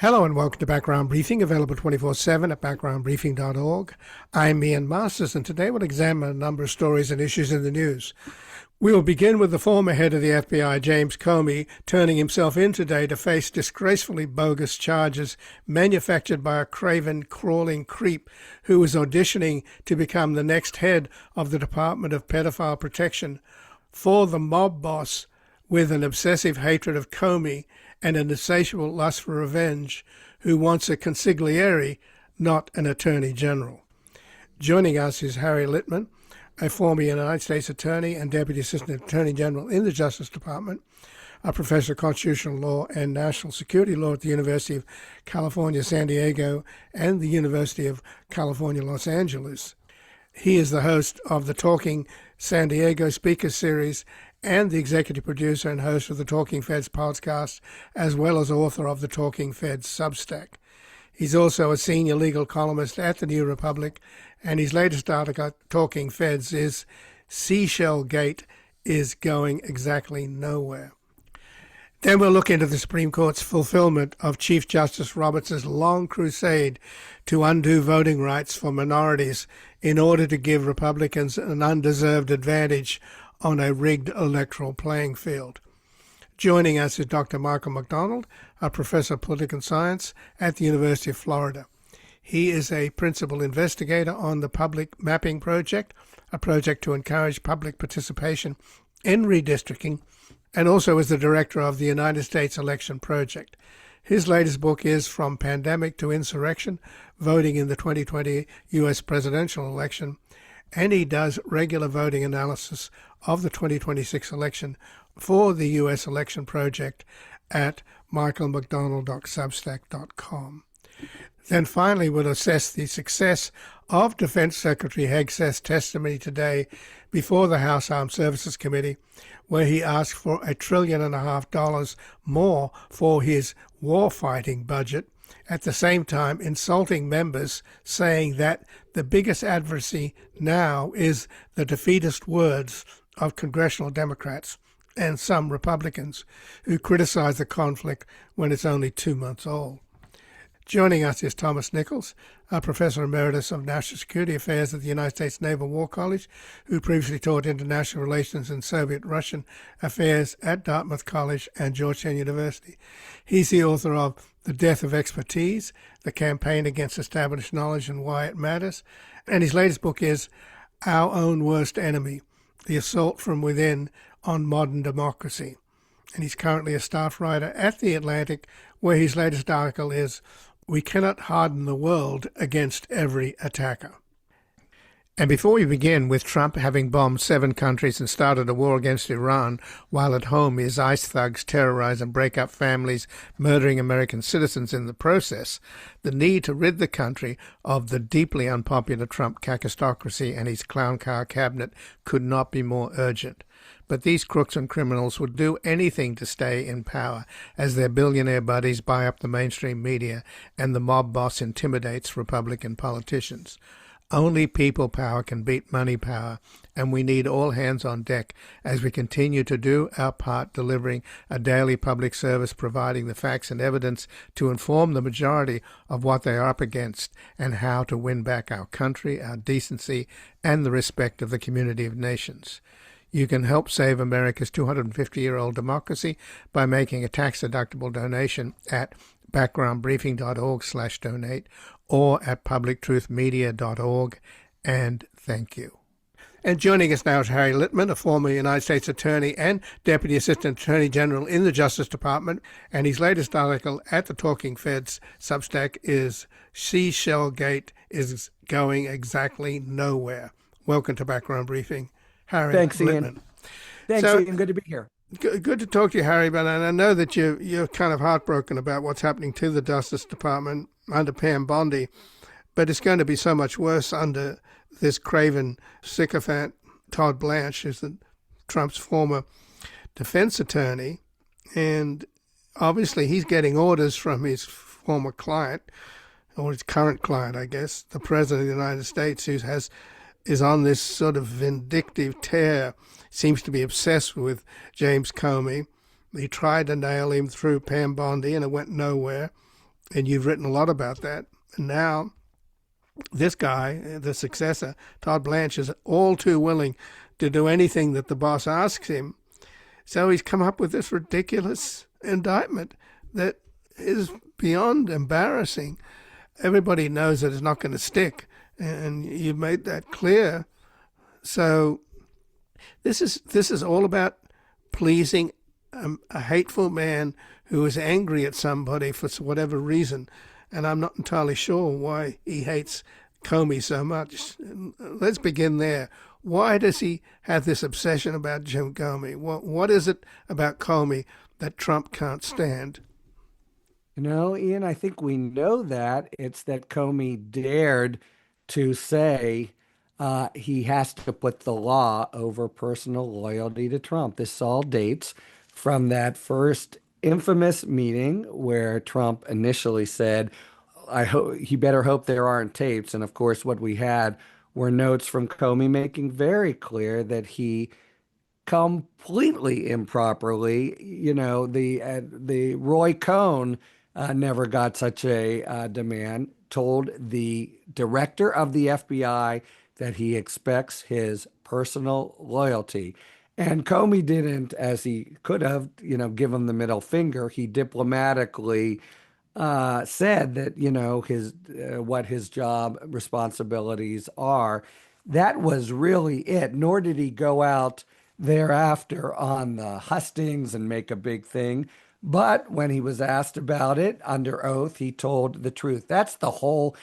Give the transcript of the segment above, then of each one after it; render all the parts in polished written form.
Hello and welcome to Background Briefing, available 24/7 at backgroundbriefing.org. I'm Ian Masters, and today we'll examine a number of stories and issues in the news. We will begin with the former head of the FBI, James Comey, turning himself in today to face disgracefully bogus charges manufactured by a Craven crawling creep who was auditioning to become the next head of the Department of Pedophile Protection. For the mob boss, with an obsessive hatred of Comey and an insatiable lust for revenge, who wants a Consigliere, not an Attorney General. Joining us is Harry Litman, a former United States Attorney and Deputy Assistant Attorney General in the Justice Department, a professor of constitutional law and national security law at the University of California, San Diego, and the University of California, Los Angeles. He is the host of the Talking San Diego Speaker Series and the executive producer and host of the Talking Feds podcast, as well as author of the Talking Feds Substack. He's also a senior legal columnist at the New Republic, and his latest article at Talking Feds is Seashell Gate is Going Exactly Nowhere. Then we'll look into the Supreme Court's fulfillment of Chief Justice Roberts' long crusade to undo voting rights for minorities in order to give Republicans an undeserved advantage on a rigged electoral playing field. Joining us is Dr. Michael McDonald, a professor of political science at the University of Florida. He is a principal investigator on the Public Mapping Project, a project to encourage public participation in redistricting, and also is the director of the United States Election Project. His latest book is From Pandemic to Insurrection, Voting in the 2020 U.S. Presidential Election, and he does regular voting analysis of the 2026 election for the U.S. Election Project at michaelmcdonald.substack.com. Then finally, we'll assess the success of Defense Secretary Hegseth's testimony today before the House Armed Services Committee, where he asked for $1.5 trillion more for his war-fighting budget, at the same time insulting members, saying that the biggest adversary now is the defeatist words of congressional Democrats and some Republicans who criticize the conflict when it's only 2 months old. Joining us is Thomas Nichols, a professor emeritus of national security affairs at the United States Naval War College, who previously taught international relations and Soviet-Russian affairs at Dartmouth College and Georgetown University. He's the author of The Death of Expertise, The Campaign Against Established Knowledge and Why It Matters, and his latest book is Our Own Worst Enemy, The Assault from Within on Modern Democracy. And he's currently a staff writer at The Atlantic, where his latest article is We Cannot Harden the World Against Every Attacker. And before we begin with Trump having bombed 7 countries and started a war against Iran, while at home his ICE thugs terrorize and break up families, murdering American citizens in the process, the need to rid the country of the deeply unpopular Trump cacistocracy and his clown car cabinet could not be more urgent. But these crooks and criminals would do anything to stay in power, as their billionaire buddies buy up the mainstream media and the mob boss intimidates Republican politicians. Only people power can beat money power, and we need all hands on deck as we continue to do our part, delivering a daily public service, providing the facts and evidence to inform the majority of what they are up against and how to win back our country, our decency, and the respect of the community of nations. You can help save America's 250-year-old democracy by making a tax-deductible donation at backgroundbriefing.org/donate or at publictruthmedia.org, and thank you. And joining us now is Harry Litman, a former United States Attorney and Deputy Assistant Attorney General in the Justice Department, and his latest article at the Talking Feds Substack is Seashell Gate is Going Exactly Nowhere. Welcome to Background Briefing, Harry. Thanks, Litman. Ian. Thanks, Ian. Good to be here. Good to talk to you, Harry, but I know that you're kind of heartbroken about what's happening to the Justice Department under Pam Bondi, but it's going to be so much worse under this Craven sycophant, Todd Blanche, who's Trump's former defense attorney, and obviously he's getting orders from his former client, or his current client, I guess, the President of the United States, who is on this sort of vindictive tear, seems to be obsessed with James Comey. He tried to nail him through Pam Bondi, and it went nowhere. and you've written a lot about that. And now this guy, the successor, Todd Blanche, is all too willing to do anything that the boss asks him. So he's come up with this ridiculous indictment that is beyond embarrassing. Everybody knows that it's not going to stick, and you've made that clear. So this is all about pleasing a hateful man who is angry at somebody for whatever reason. And I'm not entirely sure why he hates Comey so much. Let's begin there. Why does he have this obsession about Jim Comey? What is it about Comey that Trump can't stand? You know, Ian, I think we know that. It's that Comey dared to say he has to put the law over personal loyalty to Trump. This all dates from that first infamous meeting where Trump initially said, "I hope he better hope there aren't tapes." And of course, what we had were notes from Comey making very clear that he completely improperly, the Roy Cohn never got such a demand, told the director of the FBI that he expects his personal loyalty. And Comey didn't, as he could have, give him the middle finger. He diplomatically said that, his what his job responsibilities are. That was really it. Nor did he go out thereafter on the hustings and make a big thing. But when he was asked about it under oath, he told the truth. That's the whole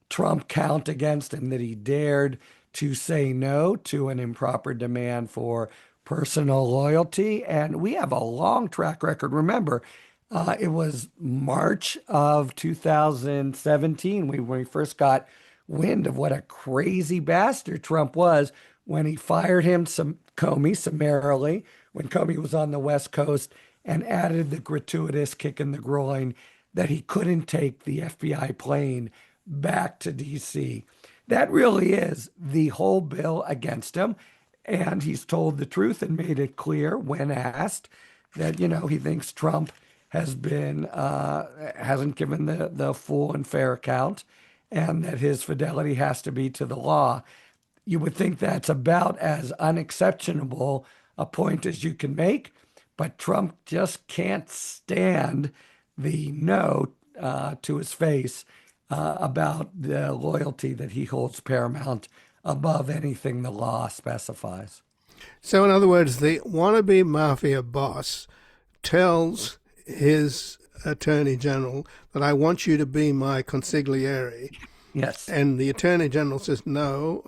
Trump count against him, that he dared to say no to an improper demand for personal loyalty. And we have a long track record. Remember, it was March of 2017 when we first got wind of what a crazy bastard Trump was when he fired Comey summarily, when Comey was on the West Coast, and added the gratuitous kick in the groin that he couldn't take the FBI plane back to D.C. That really is the whole bill against him. And he's told the truth and made it clear when asked that, he thinks Trump hasn't given the full and fair account, and that his fidelity has to be to the law. You would think that's about as unexceptionable a point as you can make, but Trump just can't stand the no to his face about the loyalty that he holds paramount above anything the law specifies. So, in other words, the wannabe mafia boss tells his attorney general that I want you to be my consigliere. Yes. And the attorney general says, no,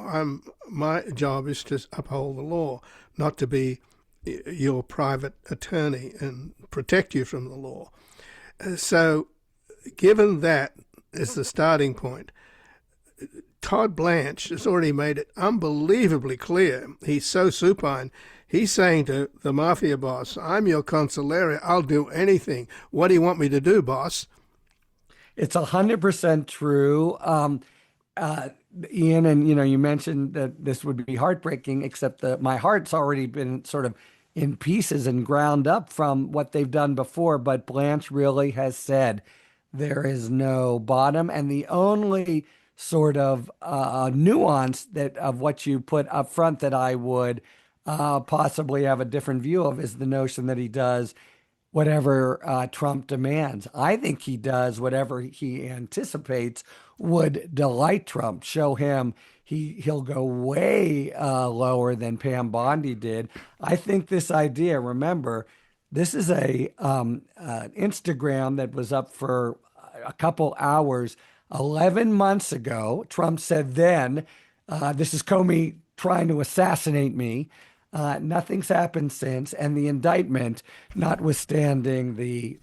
my job is to uphold the law, not to be your private attorney and protect you from the law. So, given that as the starting point, Todd Blanche has already made it unbelievably clear. He's so supine. He's saying to the mafia boss, I'm your consigliere. I'll do anything. What do you want me to do, boss? It's 100% true. Ian, and you mentioned that this would be heartbreaking, except that my heart's already been sort of in pieces and ground up from what they've done before. But Blanche really has said there is no bottom, and the only sort of nuance of what you put up front that I would possibly have a different view of is the notion that he does whatever Trump demands. I think he does whatever he anticipates would delight Trump, show him he'll go way lower than Pam Bondi did. I think this idea, remember, this is a Instagram that was up for a couple hours 11 months ago. Trump said then, this is Comey trying to assassinate me. Nothing's happened since. And the indictment, notwithstanding the,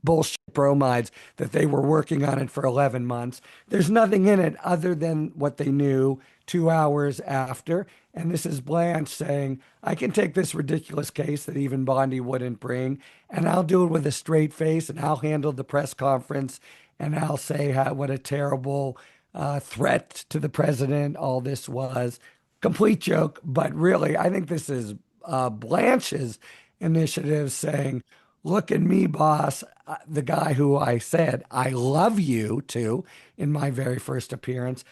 bullshit bromides that they were working on it for 11 months, there's nothing in it other than what they knew 2 hours after. And this is Blanche saying, I can take this ridiculous case that even Bondi wouldn't bring, and I'll do it with a straight face, and I'll handle the press conference, and I'll say what a terrible threat to the president all this was. Complete joke, but really, I think this is Blanche's initiative saying, look at me, boss, the guy who I said I love you to in my very first appearance.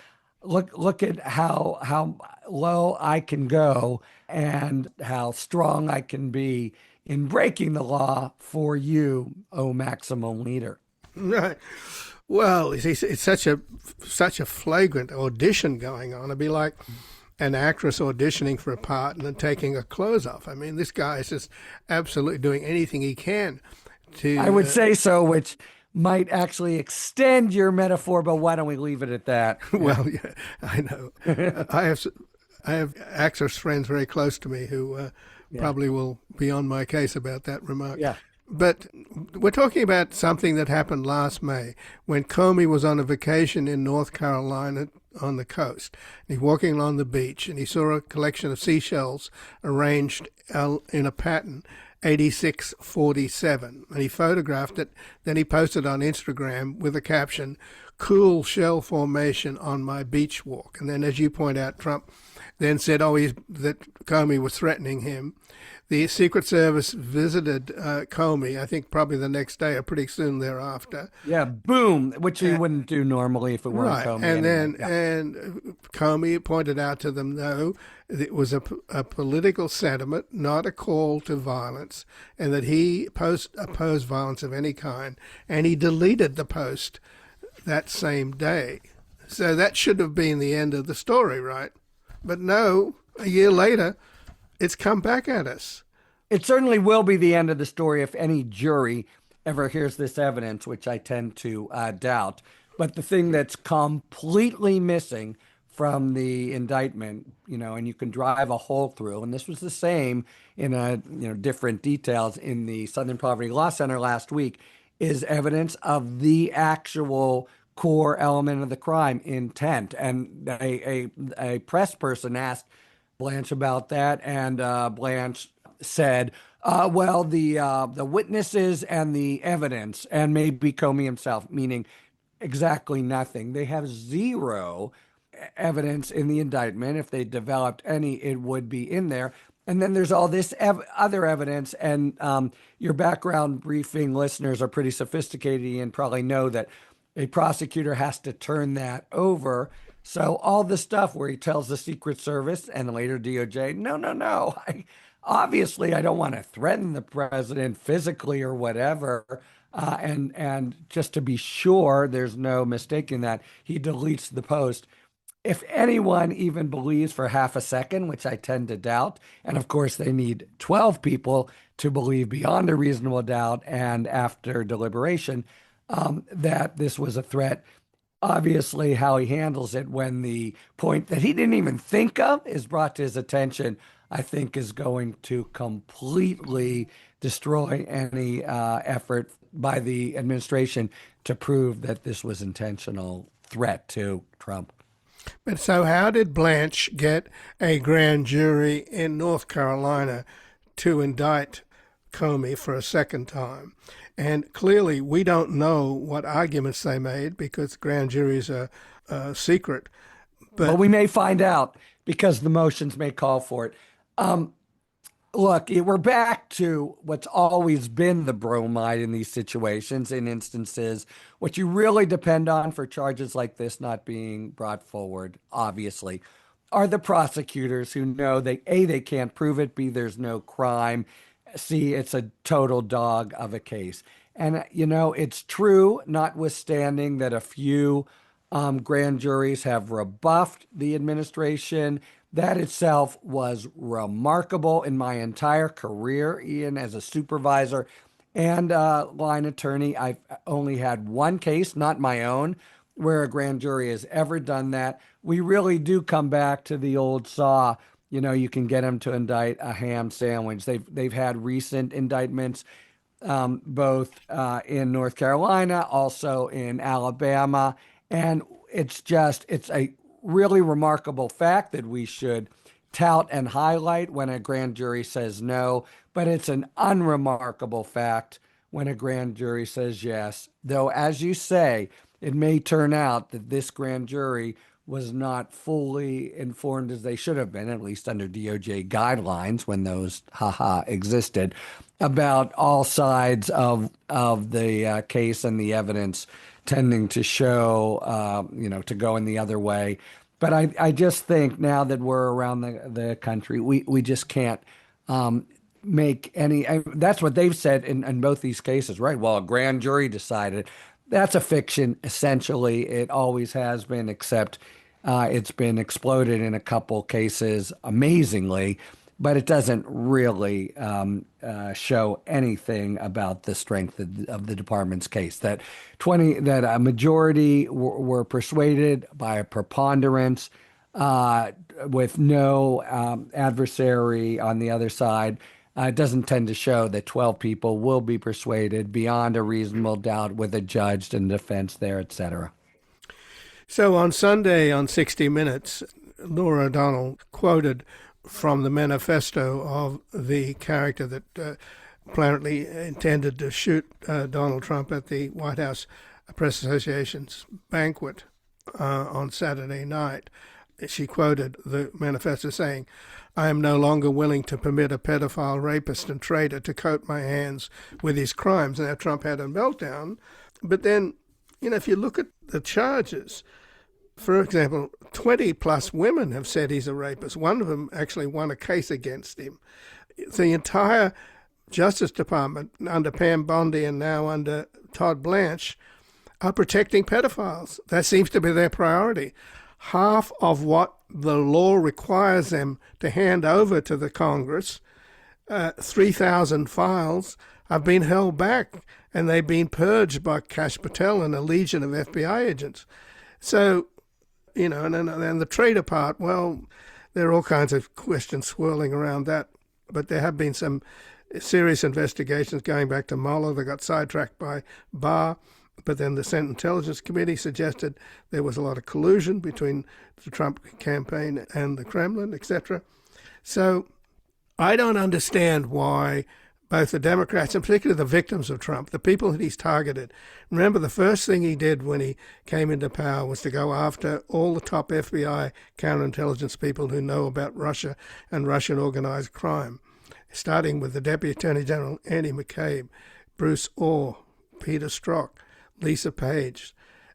Look at how low I can go and how strong I can be in breaking the law for you, oh maximum leader. Right. Well, you see, it's such a flagrant audition going on. It'd be like an actress auditioning for a part and then taking her clothes off. I mean, this guy is just absolutely doing anything he can to. I would say so, which might actually extend your metaphor, but why don't we leave it at that? Well, yeah, I know. I have actress friends very close to me who Yeah. probably will be on my case about that remark. Yeah. But we're talking about something that happened last May when Comey was on a vacation in North Carolina on the coast. He's walking along the beach and he saw a collection of seashells arranged in a pattern, 8647. And he photographed it. Then he posted on Instagram with a caption, "Cool shell formation on my beach walk." And then, as you point out, Trump then said, that Comey was threatening him. The Secret Service visited Comey, I think probably the next day or pretty soon thereafter. Yeah, boom, which you wouldn't do normally if it weren't Right, Comey. and anyway. then Comey pointed out to them, no, it was a political sentiment, not a call to violence, and that he opposed violence of any kind, and he deleted the post that same day. So that should have been the end of the story, right? But no, a year later, it's come back at us. It certainly will be the end of the story if any jury ever hears this evidence, which I tend to doubt. But the thing that's completely missing from the indictment, and you can drive a hole through, and this was the same in different details in the Southern Poverty Law Center last week, is evidence of the actual core element of the crime, intent. And a press person asked Blanche about that, and Blanche said, "Well, the witnesses and the evidence, and maybe Comey himself," meaning exactly nothing. They have zero evidence in the indictment. If they developed any, it would be in there. And then there's all this other evidence, and your background briefing listeners are pretty sophisticated and probably know that a prosecutor has to turn that over. So all the stuff where he tells the Secret Service and later DOJ, no, obviously I don't want to threaten the president physically or whatever. And just to be sure, there's no mistaking that, he deletes the post. If anyone even believes for half a second, which I tend to doubt, and of course they need 12 people to believe beyond a reasonable doubt and after deliberation, that this was a threat. Obviously, how he handles it when the point that he didn't even think of is brought to his attention, I think is going to completely destroy any effort by the administration to prove that this was intentional threat to Trump. But so how did Blanche get a grand jury in North Carolina to indict Comey for a second time? And clearly, we don't know what arguments they made because grand juries are secret. But we may find out because the motions may call for it. Look, we're back to what's always been the bromide in these situations, in instances, what you really depend on for charges like this not being brought forward, obviously, are the prosecutors who know they can't prove it, B, there's no crime, C, it's a total dog of a case. And, it's true, notwithstanding that a few grand juries have rebuffed the administration. That itself was remarkable in my entire career, Ian, as a supervisor and line attorney. I've only had one case, not my own, where a grand jury has ever done that. We really do come back to the old saw. You can get them to indict a ham sandwich. They've had recent indictments, both in North Carolina, also in Alabama, and it's a really remarkable fact that we should tout and highlight when a grand jury says no, but it's an unremarkable fact when a grand jury says yes. Though, as you say, it may turn out that this grand jury was not fully informed as they should have been, at least under DOJ guidelines when those existed, about all sides of the case and the evidence tending to show, to go in the other way. But I just think now that we're around the country, we just can't make any. That's what they've said in both these cases, right? Well, a grand jury decided. That's a fiction, essentially. It always has been, except it's been exploded in a couple cases amazingly, but it doesn't really show anything about the strength of the department's case. That a majority were persuaded by a preponderance with no adversary on the other side. It doesn't tend to show that 12 people will be persuaded beyond a reasonable doubt with a judge and defense there, etc. So on Sunday on 60 Minutes, Laura O'Donnell quoted from the manifesto of the character that apparently intended to shoot Donald Trump at the White House Press Association's banquet on Saturday night. She quoted the manifesto saying, "I am no longer willing to permit a pedophile, rapist, and traitor to coat my hands with his crimes." Now, Trump had a meltdown. But then, if you look at the charges, for example, 20 plus women have said he's a rapist. One of them actually won a case against him. The entire Justice Department, under Pam Bondi and now under Todd Blanche, are protecting pedophiles. That seems to be their priority. Half of what the law requires them to hand over to the Congress, 3,000 files, have been held back, and they've been purged by Kash Patel and a legion of FBI agents. So, and the traitor part, well, there are all kinds of questions swirling around that, but there have been some serious investigations going back to Mueller. They got sidetracked by Barr. But then the Senate Intelligence Committee suggested there was a lot of collusion between the Trump campaign and the Kremlin, etc. So I don't understand why both the Democrats, and particularly the victims of Trump, the people that he's targeted. Remember, the first thing he did when he came into power was to go after all the top FBI counterintelligence people who know about Russia and Russian organized crime, starting with the Deputy Attorney General Andy McCabe, Bruce Orr, Peter Strzok, Lisa Page.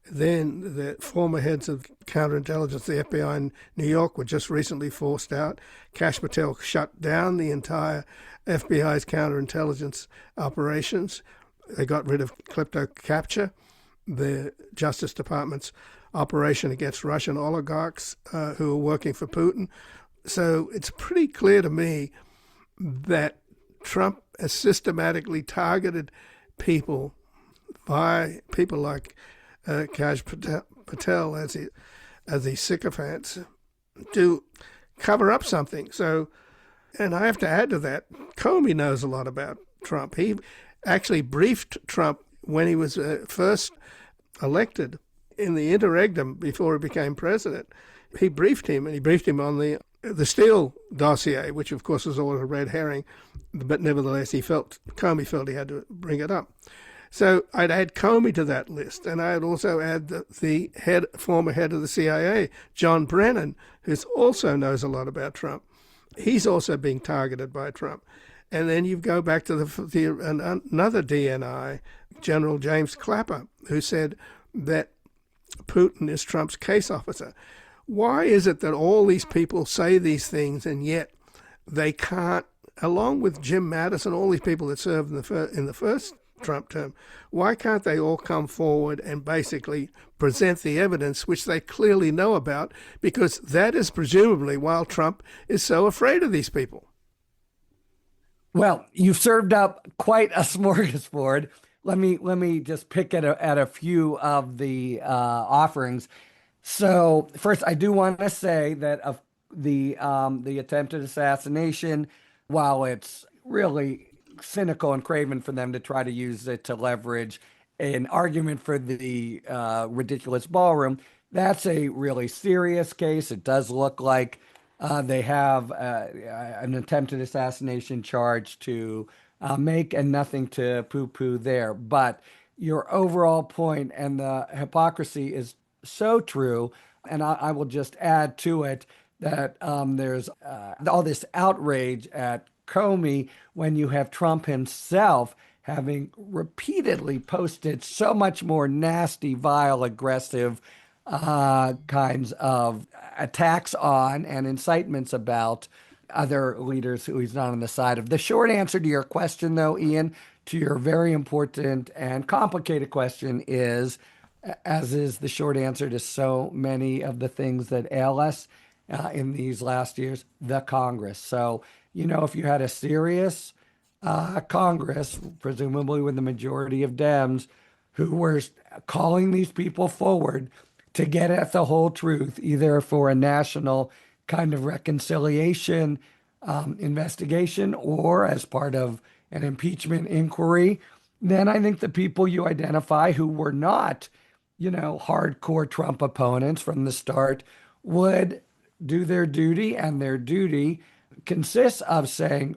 Then the former heads of counterintelligence, the FBI in New York, were just recently forced out. Kash Patel shut down the entire FBI's counterintelligence operations. They got rid of Klepto Capture, the Justice Department's operation against Russian oligarchs who are working for Putin. So it's pretty clear to me that Trump has systematically targeted people by people like Kash Patel as the sycophants to cover up something. So, and I have to add to that, Comey knows a lot about Trump. He actually briefed Trump when he was first elected in the interregnum before he became president. He briefed him, and he briefed him on the Steele dossier, which of course was all a red herring, but nevertheless Comey felt he had to bring it up. So I'd add Comey to that list, and I'd also add the former head of the CIA, John Brennan, who also knows a lot about Trump. He's also being targeted by Trump. And then you go back to another DNI, General James Clapper, who said that Putin is Trump's case officer. Why is it that all these people say these things and yet they can't, along with Jim Mattis and all these people that served in the first Trump term, why can't they all come forward and basically present the evidence which they clearly know about? Because that is presumably why Trump is so afraid of these people. Well, you've served up quite a smorgasbord. Let me just pick at a few of the offerings. So first, I do want to say that of the attempted assassination, while it's really cynical and Craven for them to try to use it to leverage an argument for the ridiculous ballroom, that's a really serious case. It does look like they have an attempted assassination charge to make, and nothing to poo-poo there. But your overall point and the hypocrisy is so true. And I will just add to it that there's all this outrage at Comey when you have Trump himself having repeatedly posted so much more nasty, vile, aggressive kinds of attacks on and incitements about other leaders who he's not on the side of. The short answer to your question, though, Ian, to your very important and complicated question is, as is the short answer to so many of the things that ail us in these last years, the Congress. So, if you had a serious Congress, presumably with the majority of Dems, who were calling these people forward to get at the whole truth, either for a national kind of reconciliation investigation or as part of an impeachment inquiry, then I think the people you identify who were not, hardcore Trump opponents from the start would do their duty, and their duty consists of saying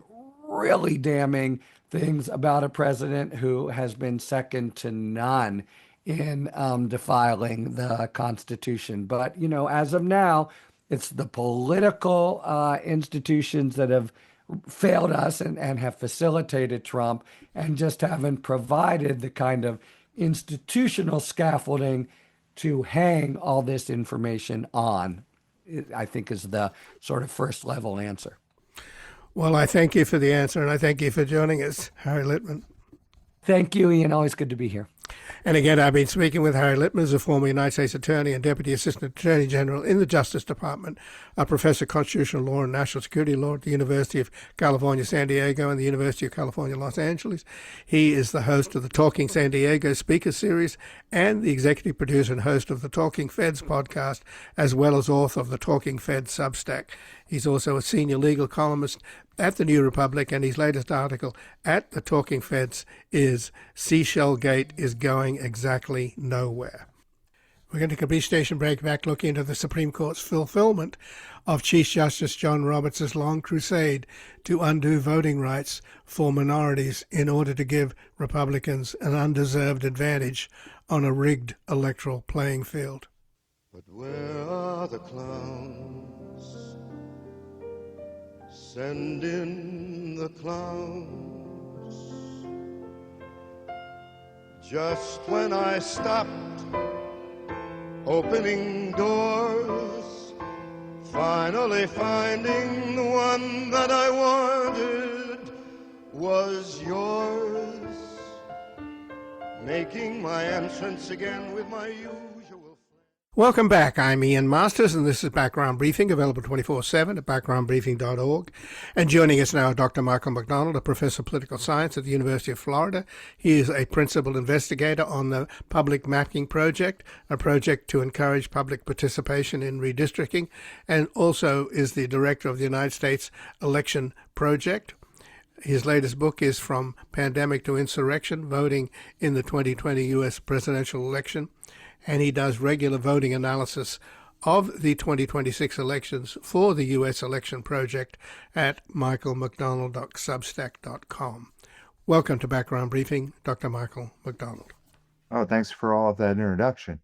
really damning things about a president who has been second to none in defiling the Constitution. But, as of now, it's the political institutions that have failed us and have facilitated Trump and just haven't provided the kind of institutional scaffolding to hang all this information on, I think is the sort of first level answer. Well, I thank you for the answer, and I thank you for joining us, Harry Litman. Thank you, Ian. Always good to be here. And again, I've been speaking with Harry Litman, who's a former United States Attorney and Deputy Assistant Attorney General in the Justice Department, a Professor of Constitutional Law and National Security Law at the University of California, San Diego, and the University of California, Los Angeles. He is the host of the Talking San Diego Speaker Series and the executive producer and host of the Talking Feds podcast, as well as author of the Talking Feds Substack. He's also a senior legal columnist at the New Republic, and his latest article at the Talking Feds is Seashell Gate is Going Exactly Nowhere. We're going to take a brief station break, back looking into the Supreme Court's fulfillment of Chief Justice John Roberts' long crusade to undo voting rights for minorities in order to give Republicans an undeserved advantage on a rigged electoral playing field. But where are the clowns? Send in the clowns. Just when I stopped opening doors, finally finding the one that I wanted was yours, making my entrance again with my usual. Welcome back. I'm Ian Masters, and this is Background Briefing, available 24/7 at backgroundbriefing.org. And joining us now, Dr. Michael McDonald, a professor of political science at the University of Florida. He is a principal investigator on the Public Mapping Project, a project to encourage public participation in redistricting, and also is the director of the United States Election Project. His latest book is From Pandemic to Insurrection, Voting in the 2020 U.S. Presidential Election. And he does regular voting analysis of the 2026 elections for the U.S. Election Project at michaelmcdonald.substack.com. Welcome to Background Briefing, Dr. Michael McDonald. Oh, thanks for all of that introduction.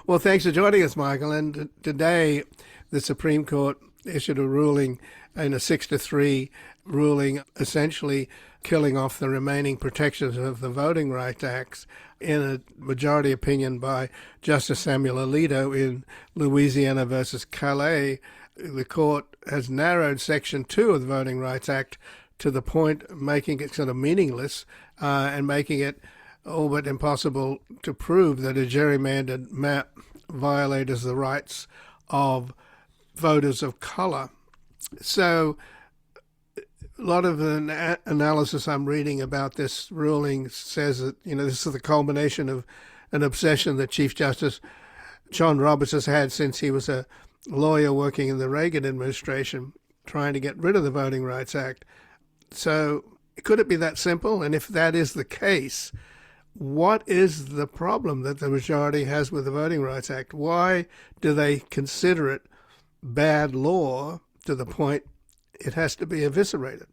Well, thanks for joining us, Michael. And today, the Supreme Court issued a ruling in a 6-3 ruling, essentially killing off the remaining protections of the Voting Rights Act in a majority opinion by Justice Samuel Alito in Louisiana versus Calais. The court has narrowed Section 2 of the Voting Rights Act to the point of making it sort of meaningless and making it all but impossible to prove that a gerrymandered map violates the rights of voters of color. So a lot of the analysis I'm reading about this ruling says that, this is the culmination of an obsession that Chief Justice John Roberts has had since he was a lawyer working in the Reagan administration, trying to get rid of the Voting Rights Act. So could it be that simple? And if that is the case, what is the problem that the majority has with the Voting Rights Act? Why do they consider it bad law to the point it has to be eviscerated?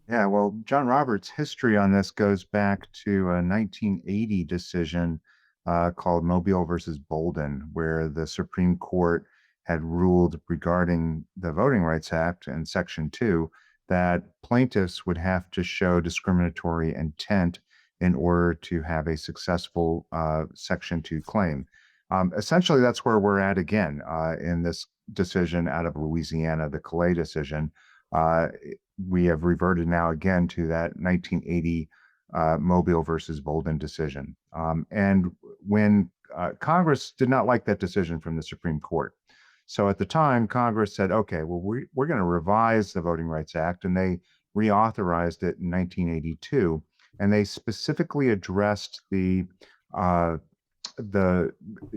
Yeah, well, John Roberts' history on this goes back to a 1980 decision called Mobile versus Bolden, where the Supreme Court had ruled regarding the Voting Rights Act and Section 2 that plaintiffs would have to show discriminatory intent in order to have a successful Section 2 claim. Essentially, that's where we're at again in this decision out of Louisiana, the Calais decision. We have reverted now again to that 1980 Mobile versus Bolden decision. And when Congress did not like that decision from the Supreme Court. So at the time, Congress said, okay, well, we're going to revise the Voting Rights Act, and they reauthorized it in 1982. And they specifically addressed the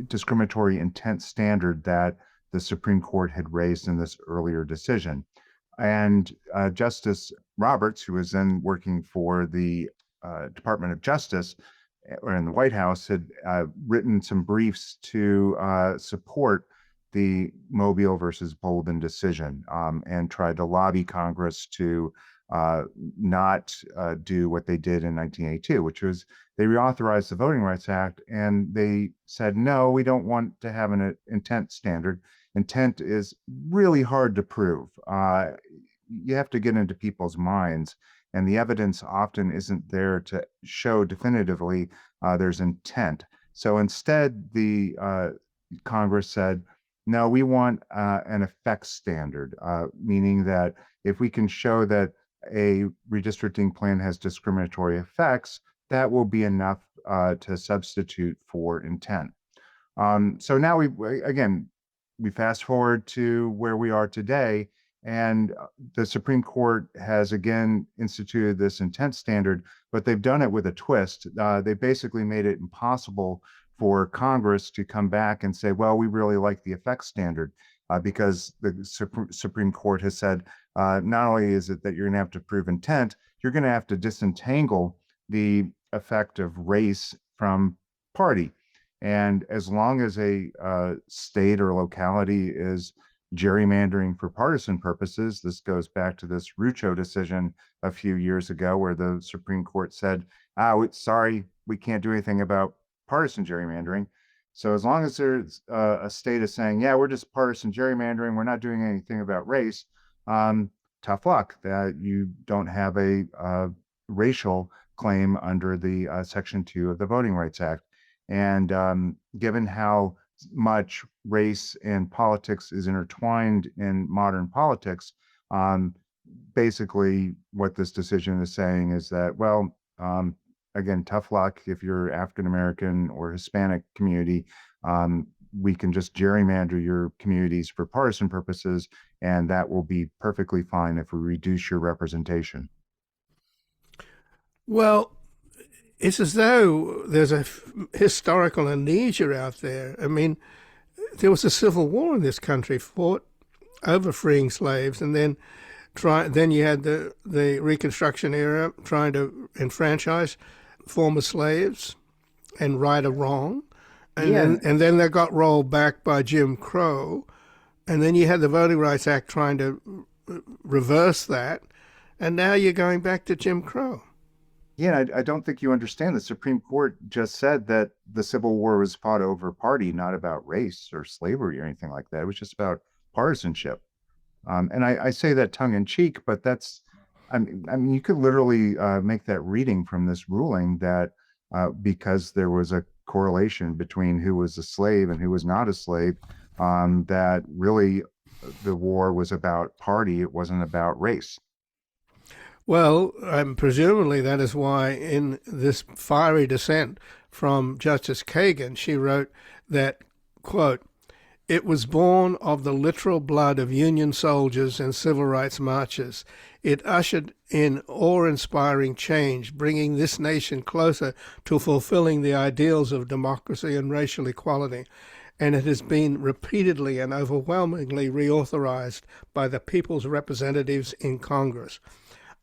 discriminatory intent standard that the Supreme Court had raised in this earlier decision. And Justice Roberts, who was then working for the Department of Justice or in the White House, had written some briefs to support the Mobile versus Bolden decision and tried to lobby Congress to not do what they did in 1982, which was they reauthorized the Voting Rights Act and they said, no, we don't want to have an intent standard. Intent is really hard to prove. You have to get into people's minds, and the evidence often isn't there to show definitively there's intent. So instead, the Congress said, no, we want an effect standard, meaning that if we can show that a redistricting plan has discriminatory effects, that will be enough to substitute for intent. So now we fast forward to where we are today, and the Supreme Court has again instituted this intent standard, but they've done it with a twist. They basically made it impossible for Congress to come back and say, well, we really like the effect standard, because the Supreme Court has said, not only is it that you're going to have to prove intent, you're going to have to disentangle the effect of race from party. And as long as a state or locality is gerrymandering for partisan purposes, this goes back to this Rucho decision a few years ago where the Supreme Court said, sorry, we can't do anything about partisan gerrymandering. So as long as there's a state is saying, yeah, we're just partisan gerrymandering, we're not doing anything about race, tough luck that you don't have a racial claim under the Section 2 of the Voting Rights Act. And given how much race and politics is intertwined in modern politics, basically what this decision is saying is that, well, again, tough luck if you're African American or Hispanic community. We can just gerrymander your communities for partisan purposes, and that will be perfectly fine if we reduce your representation. Well, it's as though there's a historical amnesia out there. I mean, there was a civil war in this country fought over freeing slaves, and then you had the Reconstruction era trying to enfranchise former slaves and right a wrong. And then they got rolled back by Jim Crow. And then you had the Voting Rights Act trying to reverse that. And now you're going back to Jim Crow. Yeah, I don't think you understand. The Supreme Court just said that the Civil War was fought over party, not about race or slavery or anything like that. It was just about partisanship. And I say that tongue in cheek, but I mean, you could literally make that reading from this ruling that because there was a correlation between who was a slave and who was not a slave, that really the war was about party. It wasn't about race. Well, presumably that is why in this fiery dissent from Justice Kagan, she wrote that, quote, "It was born of the literal blood of Union soldiers and civil rights marchers. It ushered in awe-inspiring change, bringing this nation closer to fulfilling the ideals of democracy and racial equality. And it has been repeatedly and overwhelmingly reauthorized by the people's representatives in Congress.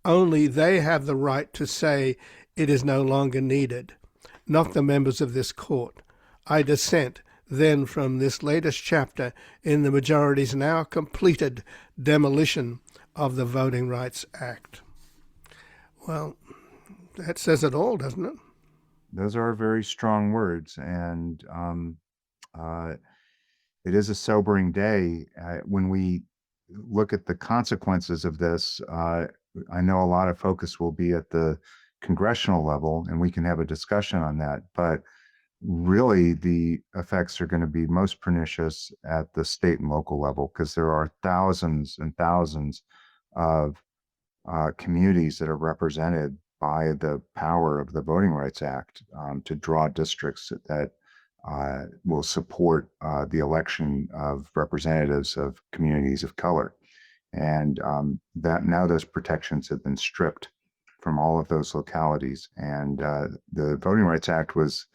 Only they have the right to say it is no longer needed, not the members of this court. I dissent then from this latest chapter in the majority's now completed demolition of the Voting Rights Act." Well, that says it all, doesn't it? those are very strong words, and it is a sobering day when we look at the consequences of this. I know a lot of focus will be at the congressional level, and we can have a discussion on that. But really, the effects are going to be most pernicious at the state and local level because there are thousands and thousands of communities that are represented by the power of the Voting Rights Act to draw districts that will support the election of representatives of communities of color. And that now those protections have been stripped from all of those localities. And the Voting Rights Act was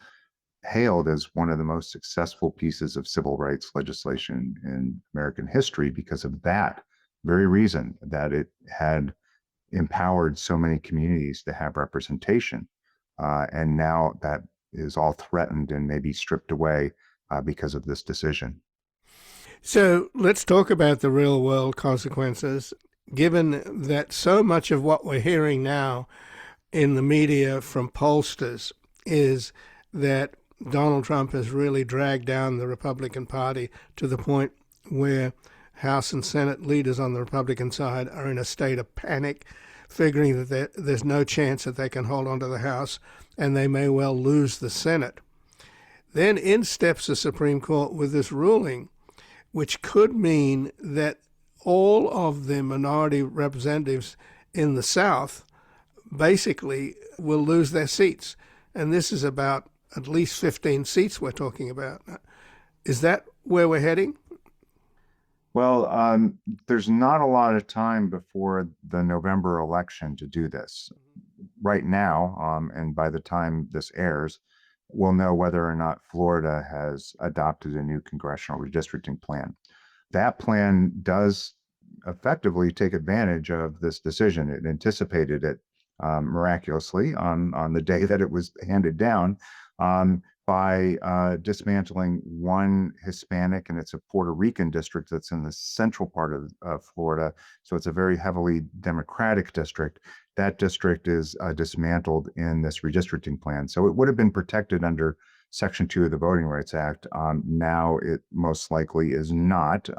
hailed as one of the most successful pieces of civil rights legislation in American history because of that very reason, that it had empowered so many communities to have representation. And now that is all threatened and maybe stripped away because of this decision. So let's talk about the real world consequences, given that so much of what we're hearing now in the media from pollsters is that Donald Trump has really dragged down the Republican Party to the point where House and Senate leaders on the Republican side are in a state of panic, figuring that there's no chance that they can hold on to the House and they may well lose the Senate. Then in steps the Supreme Court with this ruling, which could mean that all of the minority representatives in the South basically will lose their seats. And this is about at least 15 seats we're talking about. Is that where we're heading? Well, there's not a lot of time before the November election to do this. Right now, and by the time this airs, we'll know whether or not Florida has adopted a new congressional redistricting plan. That plan does effectively take advantage of this decision. It anticipated it miraculously on the day that it was handed down by dismantling one Hispanic, and it's a Puerto Rican district that's in the central part of Florida. So it's a very heavily Democratic district. That district is dismantled in this redistricting plan. So it would have been protected under Section 2 of the Voting Rights Act. Now it most likely is not.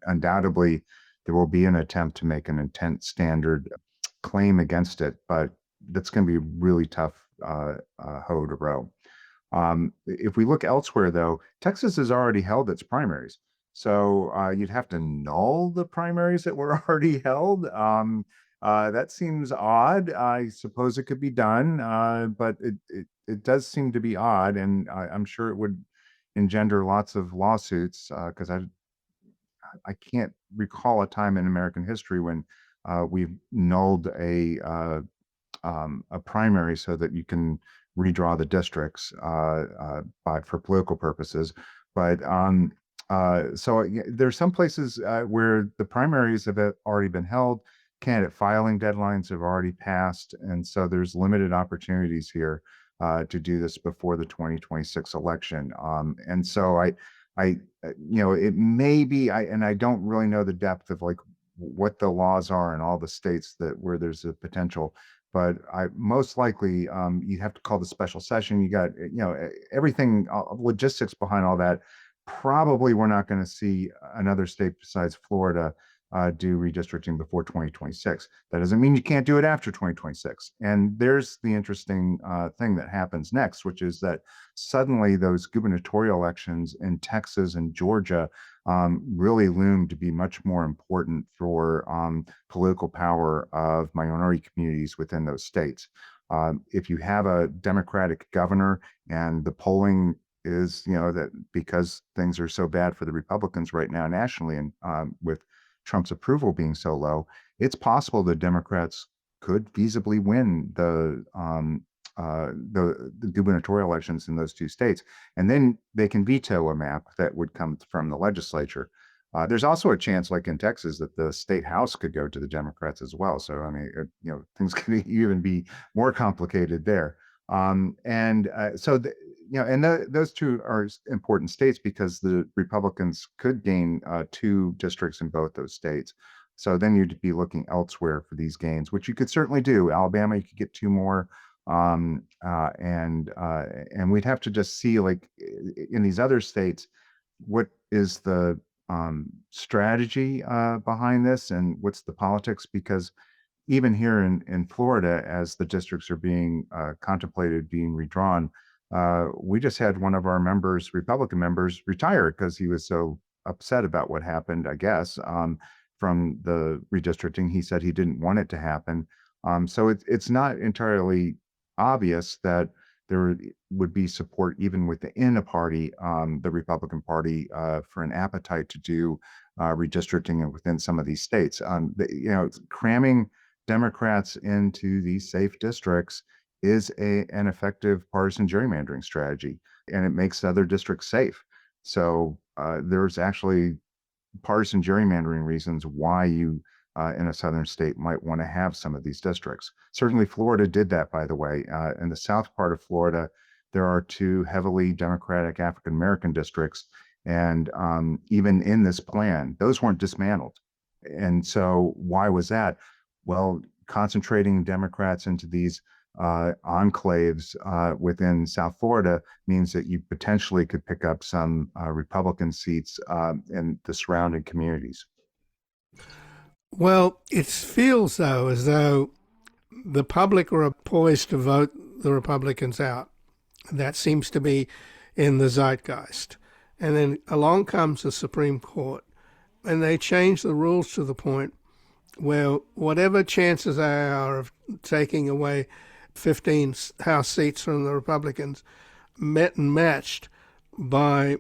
Undoubtedly, there will be an attempt to make an intent standard claim against it, but that's going to be really tough hoe to row. If we look elsewhere, though, Texas has already held its primaries. So you'd have to null the primaries that were already held. That seems odd. I suppose it could be done, but it does seem to be odd, and I'm sure it would engender lots of lawsuits because I can't recall a time in American history when we've nulled a primary so that you can redraw the districts for political purposes. But so there's some places where the primaries have already been held, candidate filing deadlines have already passed, and so there's limited opportunities here to do this before the 2026 election. And so it may be, and I don't really know the depth of like what the laws are in all the states where there's a potential, but most likely you have to call the special session. You got everything logistics behind all that. Probably we're not going to see another state besides Florida do redistricting before 2026. That doesn't mean you can't do it after 2026. And there's the interesting thing that happens next, which is that suddenly those gubernatorial elections in Texas and Georgia really loom to be much more important for political power of minority communities within those states. If you have a Democratic governor and the polling is, that because things are so bad for the Republicans right now nationally, and with Trump's approval being so low, it's possible the Democrats could feasibly win the gubernatorial elections in those two states, and then they can veto a map that would come from the legislature. There's also a chance, like in Texas, that the state house could go to the Democrats as well. So, I mean, things could even be more complicated there. Those two are important states because the Republicans could gain 2 districts in both those states. So then you'd be looking elsewhere for these gains, which you could certainly do. Alabama, you could get 2 more. And we'd have to just see, like in these other states, what is the strategy behind this, and what's the politics? Because even here in Florida, as the districts are being contemplated being redrawn, we just had one of our members, Republican members, retire because he was so upset about what happened, I guess, from the redistricting. He said he didn't want it to happen. So it's not entirely obvious that there would be support even within a party, the Republican Party, for an appetite to do redistricting within some of these states. Cramming Democrats into these safe districts is an effective partisan gerrymandering strategy, and it makes other districts safe. So there's actually partisan gerrymandering reasons why you in a southern state might want to have some of these districts. Certainly Florida did that, by the way. In the south part of Florida, there are two heavily Democratic African-American districts. And even in this plan, those weren't dismantled. And so why was that? Well, concentrating Democrats into these enclaves within South Florida means that you potentially could pick up some Republican seats in the surrounding communities. Well, it feels, though, as though the public are poised to vote the Republicans out. That seems to be in the zeitgeist. And then along comes the Supreme Court, and they change the rules to the point where whatever chances there are of taking away 15 House seats from the Republicans, met and matched by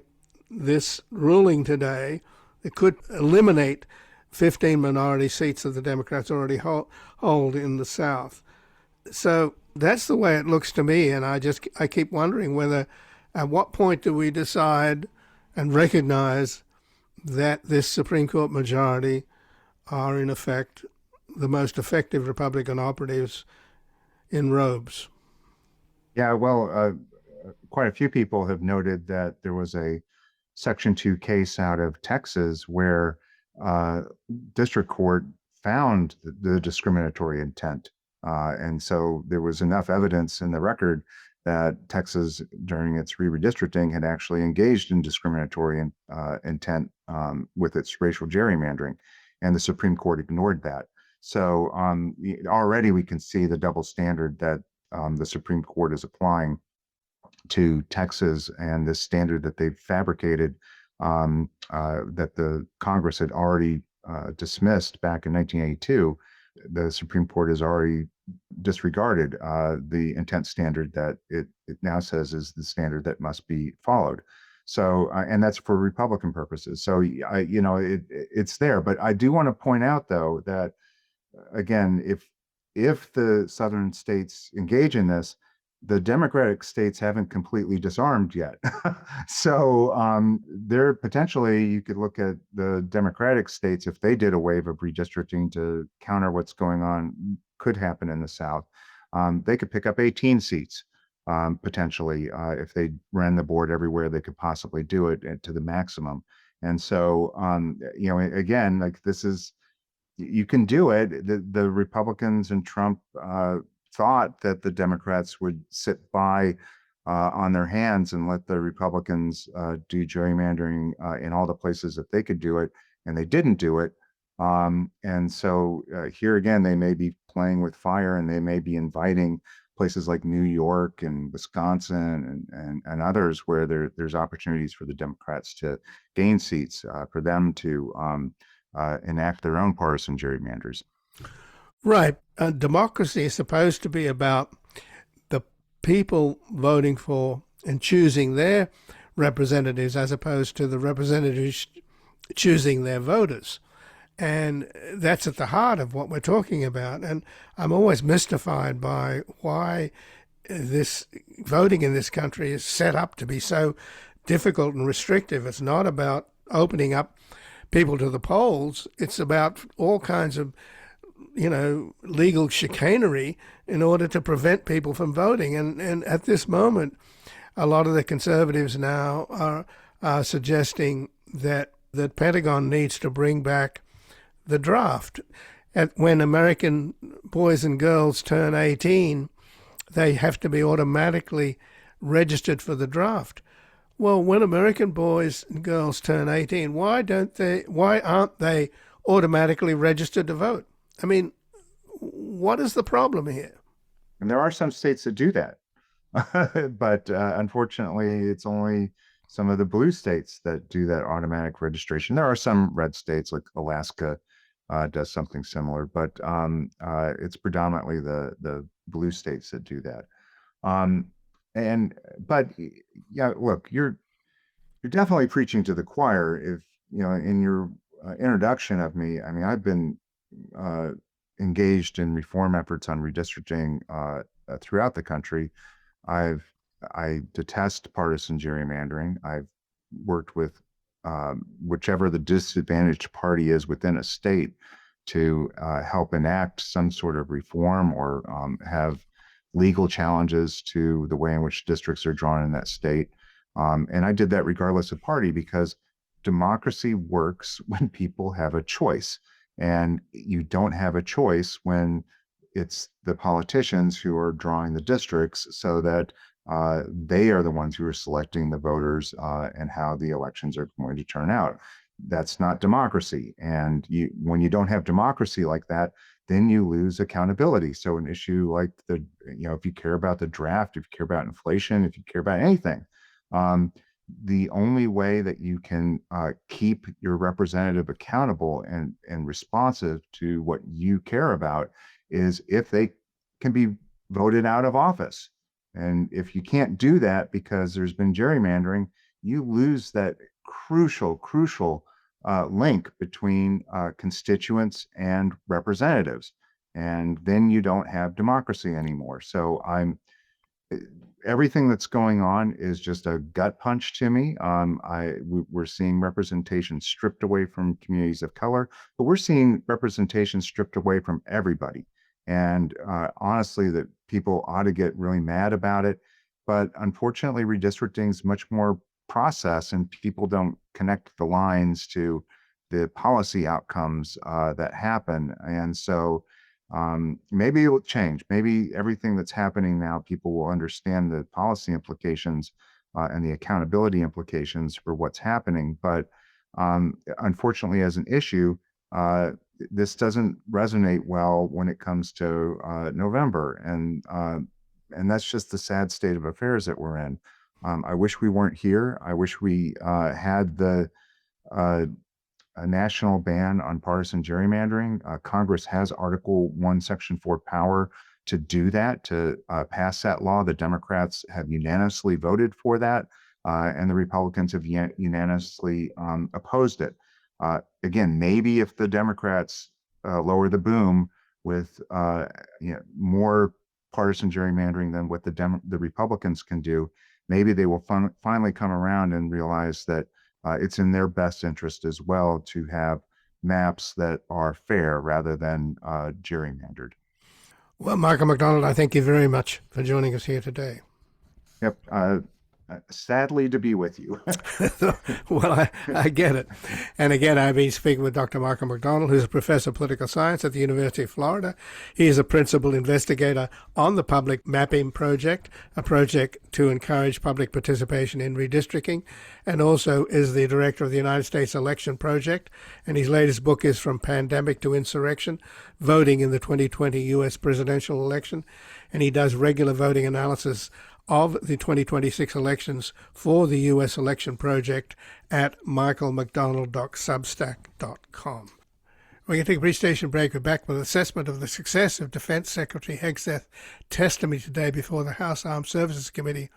this ruling today, it could eliminate 15 minority seats that the Democrats already hold in the South. So that's the way it looks to me, and I keep wondering whether, at what point do we decide and recognize that this Supreme Court majority are in effect the most effective Republican operatives in robes? Yeah, well, quite a few people have noted that there was a Section 2 case out of Texas where district court found the discriminatory intent. And so there was enough evidence in the record that Texas, during its redistricting, had actually engaged in discriminatory intent with its racial gerrymandering. And the Supreme Court ignored that. So already we can see the double standard that the Supreme Court is applying to Texas, and this standard that they've fabricated that the Congress had already dismissed back in 1982. The Supreme Court has already disregarded the intent standard that it now says is the standard that must be followed. So, and that's for Republican purposes. So, it's there. But I do want to point out, though, that again, if the southern states engage in this, the Democratic states haven't completely disarmed yet. So there potentially you could look at the Democratic states, if they did a wave of redistricting to counter what's going on, could happen in the South. They could pick up 18 seats potentially if they ran the board everywhere they could possibly do it to the maximum. And so, again, like this is, you can do it. The Republicans and Trump thought that the Democrats would sit by on their hands and let the Republicans do gerrymandering in all the places that they could do it, and they didn't do it. And so here again, they may be playing with fire, and they may be inviting places like New York and Wisconsin and others where there's opportunities for the Democrats to gain seats, for them to enact their own partisan gerrymanders. Right. Democracy is supposed to be about the people voting for and choosing their representatives as opposed to the representatives choosing their voters. And that's at the heart of what we're talking about. And I'm always mystified by why this voting in this country is set up to be so difficult and restrictive. It's not about opening up people to the polls. It's about all kinds of legal chicanery in order to prevent people from voting. And at this moment, a lot of the conservatives now are suggesting that the Pentagon needs to bring back the draft. When American boys and girls turn 18, they have to be automatically registered for the draft. Well, when American boys and girls turn 18, why aren't they automatically registered to vote? I mean, what is the problem here? And there are some states that do that. But unfortunately, it's only some of the blue states that do that automatic registration. There are some red states, like Alaska does something similar, but it's predominantly the blue states that do that. But yeah, look, you're definitely preaching to the choir. If in your introduction of me, I mean, I've been engaged in reform efforts on redistricting throughout the country. I detest partisan gerrymandering. I've worked with whichever the disadvantaged party is within a state to help enact some sort of reform or have legal challenges to the way in which districts are drawn in that state. And I did that regardless of party, because democracy works when people have a choice. And you don't have a choice when it's the politicians who are drawing the districts, so that they are the ones who are selecting the voters and how the elections are going to turn out. That's not democracy. And when you don't have democracy like that, then you lose accountability. So an issue like if you care about the draft, if you care about inflation, if you care about anything, the only way that you can keep your representative accountable and responsive to what you care about is if they can be voted out of office. And if you can't do that because there's been gerrymandering, you lose that crucial link between constituents and representatives. And then you don't have democracy anymore. So everything that's going on is just a gut punch to me. We're seeing representation stripped away from communities of color, but we're seeing representation stripped away from everybody. And honestly, that people ought to get really mad about it. But unfortunately, redistricting is much more process, and people don't connect the lines to the policy outcomes that happen. And so maybe it will change. Maybe everything that's happening now, people will understand the policy implications and the accountability implications for what's happening. But unfortunately, as an issue, this doesn't resonate well when it comes to November. And that's just the sad state of affairs that we're in. I wish we weren't here. I wish we had a national ban on partisan gerrymandering. Congress has Article 1, Section 4 power to do that, to pass that law. The Democrats have unanimously voted for that, and the Republicans have unanimously opposed it. Again, maybe if the Democrats lower the boom with more partisan gerrymandering than what the Republicans can do, maybe they will finally come around and realize that it's in their best interest as well to have maps that are fair rather than gerrymandered. Well, Michael McDonald, I thank you very much for joining us here today. Yep. Sadly to be with you. Well, I get it. And again, I've been speaking with Dr. Michael McDonald, who's a professor of political science at the University of Florida. He is a principal investigator on the Public Mapping Project, a project to encourage public participation in redistricting, and also is the director of the United States Election Project. And his latest book is From Pandemic to Insurrection, Voting in the 2020 U.S. Presidential Election. And he does regular voting analysis of the 2026 elections for the U.S. Election Project at michaelmcdonald.substack.com. We're going to take a brief station break. We're back with an assessment of the success of Defense Secretary Hegseth's testimony today before the House Armed Services Committee,